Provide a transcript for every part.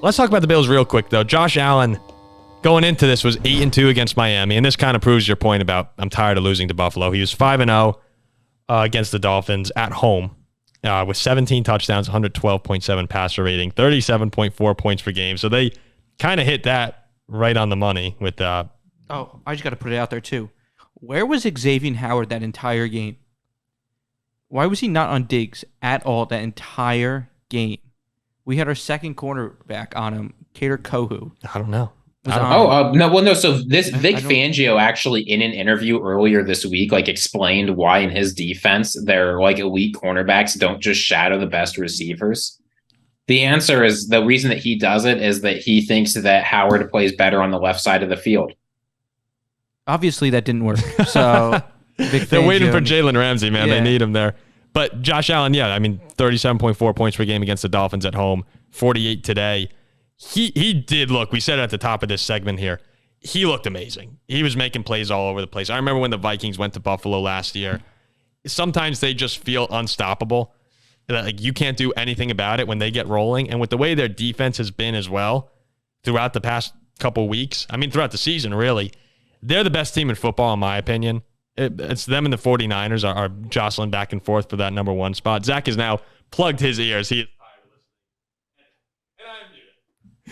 Let's talk about the Bills real quick, though. Josh Allen, going into this, was 8-2 against Miami, and this kind of proves your point about I'm tired of losing to Buffalo. He was 5-0 against the Dolphins at home with 17 touchdowns, 112.7 passer rating, 37.4 points per game. So they kind of hit that right on the money with I just got to put it out there, too. Where was Xavier Howard that entire game? Why was he not on Diggs at all that entire game? We had our second cornerback on him, Kader Kohu. I don't know. No. So this Vic Fangio actually in an interview earlier this week, explained why in his defense, their elite cornerbacks don't just shadow the best receivers. The answer is the reason that he does it is that he thinks that Howard plays better on the left side of the field. Obviously, that didn't work. So they're waiting for Jalen Ramsey, man. Yeah. They need him there. But Josh Allen, 37.4 points per game against the Dolphins at home, 48 today. He did look, we said it at the top of this segment here, he looked amazing. He was making plays all over the place. I remember when the Vikings went to Buffalo last year. Sometimes they just feel unstoppable. You can't do anything about it when they get rolling. And with the way their defense has been as well throughout the past couple weeks, throughout the season, really, they're the best team in football, in my opinion. It's them and the 49ers are jostling back and forth for that number one spot. Zach has now plugged his ears. He is tired of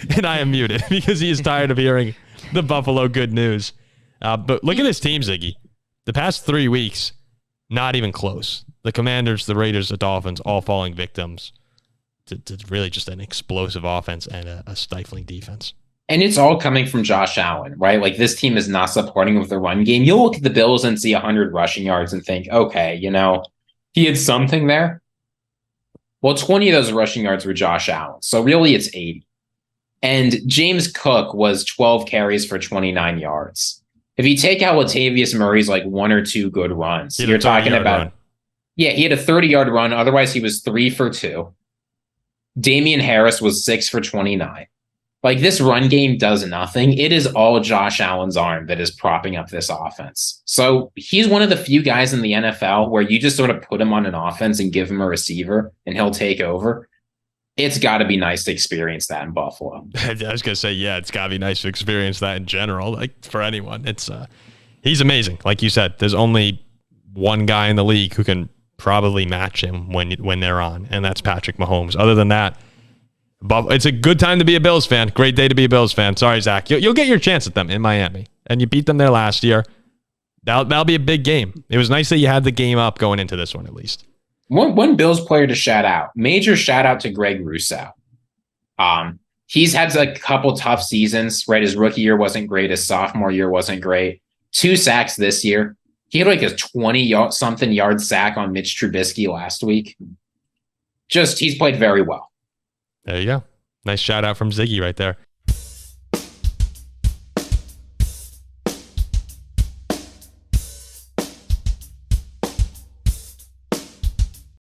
listening. And I am muted because he is tired of hearing the Buffalo good news. But look at this team, Ziggy. The past 3 weeks, not even close. The Commanders, the Raiders, the Dolphins, all falling victims to really just an explosive offense and a stifling defense. And it's all coming from Josh Allen, right? This team is not supporting him with the run game. You'll look at the Bills and see 100 rushing yards and think, okay, he had something there. Well, 20 of those rushing yards were Josh Allen. So really it's 80. And James Cook was 12 carries for 29 yards. If you take out Latavius Murray's 1 or 2 good runs, you're talking about, he had a 30-yard run. Otherwise, he was 3 for 2. Damian Harris was 6 for 29. This run game does nothing. It is all Josh Allen's arm that is propping up this offense. So he's one of the few guys in the NFL where you just sort of put him on an offense and give him a receiver and he'll take over. It's got to be nice to experience that in Buffalo. I was going to say, it's got to be nice to experience that in general, for anyone. It's he's amazing. Like you said, there's only one guy in the league who can probably match him when they're on, and that's Patrick Mahomes. Other than that, it's a good time to be a Bills fan. Great day to be a Bills fan. Sorry, Zach. You'll get your chance at them in Miami, and you beat them there last year. That'll be a big game. It was nice that you had the game up going into this one, at least. One Bills player to shout out. Major shout out to Greg Rousseau. He's had a couple tough seasons, right? His rookie year wasn't great. His sophomore year wasn't great. 2 sacks this year. He had a 20-something yard sack on Mitch Trubisky last week. He's played very well. There you go. Nice shout out from Ziggy right there.